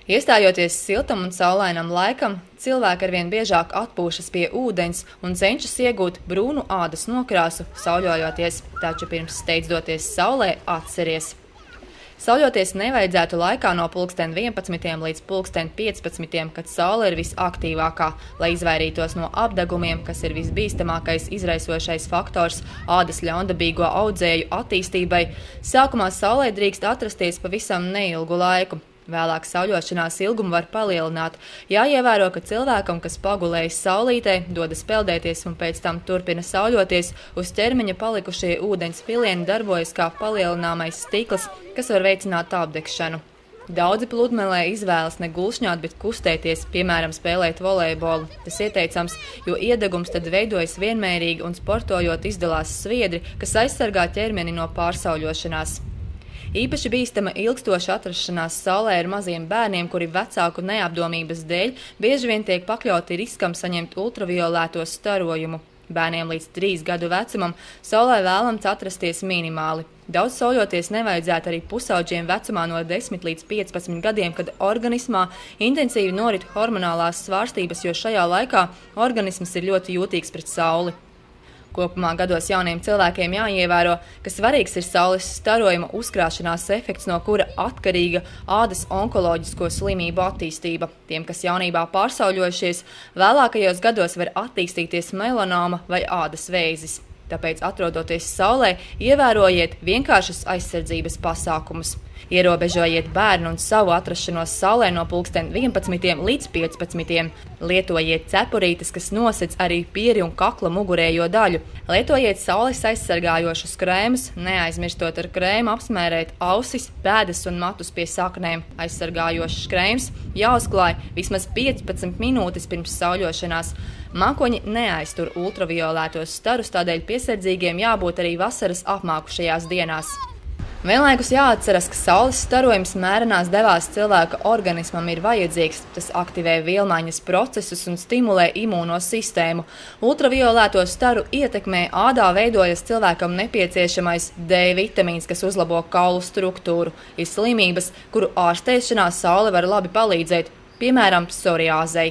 Iestājoties siltam un saulainam laikam, cilvēki arvien biežāk atpūšas pie ūdens un cenšas iegūt brūnu ādas nokrāsu, sauļojoties, taču pirms steidzdoties saulē atceries. Sauļoties nevajadzētu laikā no pulksten 11 līdz pulksten 15, kad saule ir visaktīvākā, lai izvairītos no apdegumiem, kas ir visbīstamākais izraisošais faktors ādas ļaundabīgo audzēju attīstībai. Sākumā saulē drīkst atrasties pavisam neilgu laiku. Vēlāk sauļošanās ilgumu var palielināt. Jāievēro, ka cilvēkam, kas pagulējas saulītē, dodas peldēties un pēc tam turpina sauļoties, uz ķermeņa palikušie ūdens pilieni darbojas kā palielināmais stikls, kas var veicināt apdegšanu. Daudzi pludmelē izvēlas ne gulšņāt, bet kustēties, piemēram, spēlēt volejbolu. Tas ieteicams, jo iedegums tad veidojas vienmērīgi un sportojot izdalās sviedri, kas aizsargā ķermeni no pārsauļošanās. Īpaši bīstama ilgstoša atrašanās saulē ir maziem bērniem, kuri vecāku neapdomības dēļ bieži vien tiek pakļauti riskam saņemt ultraviolēto starojumu. Bērniem līdz 3 gadu vecumam saulē vēlams atrasties minimāli. Daudz sauļoties nevajadzētu arī pusauģiem vecumā no 10 līdz 15 gadiem, kad organismā intensīvi norit hormonālās svārstības, jo šajā laikā organisms ir ļoti jūtīgs pret sauli. Kopumā gados jauniem cilvēkiem jāievēro, ka svarīgs ir saules starojuma uzkrāšanās efekts, no kura atkarīga ādas onkoloģisko slimību attīstība. Tiem, kas jaunībā pārsauļojušies, vēlākajos gados var attīstīties melanoma vai ādas vēzis. Tāpēc, atrodoties saulē, ievērojiet vienkāršas aizsardzības pasākumus. Ierobežojiet bērnu un savu atrašanos saulē no pulksten 11 līdz 15. Lietojiet cepurītes, kas nosedz arī pieri un kakla mugurējo daļu. Lietojiet saules aizsargājošus krēmus, neaizmirstot ar krēmu apsmērēt ausis, pēdas un matus pie saknēm. Aizsargājošs krēms jāuzklāj vismaz 15 minūtes pirms sauļošanās. Mākoņi neaiztur ultraviolētos starus, tādēļ piesardzīgiem jābūt arī vasaras apmākušajās dienās. Vienlaikus jāatceras, ka saules starojums mērenās devās cilvēka organismam ir vajadzīgs. Tas aktivē vielmaiņas procesus un stimulē imūno sistēmu. Ultraviolēto staru ietekmē ādā veidojas cilvēkam nepieciešamais D vitamīns, kas uzlabo kaulu struktūru. Ir slimības, kuru ārstēšanā saule var labi palīdzēt, piemēram, psoriāzei.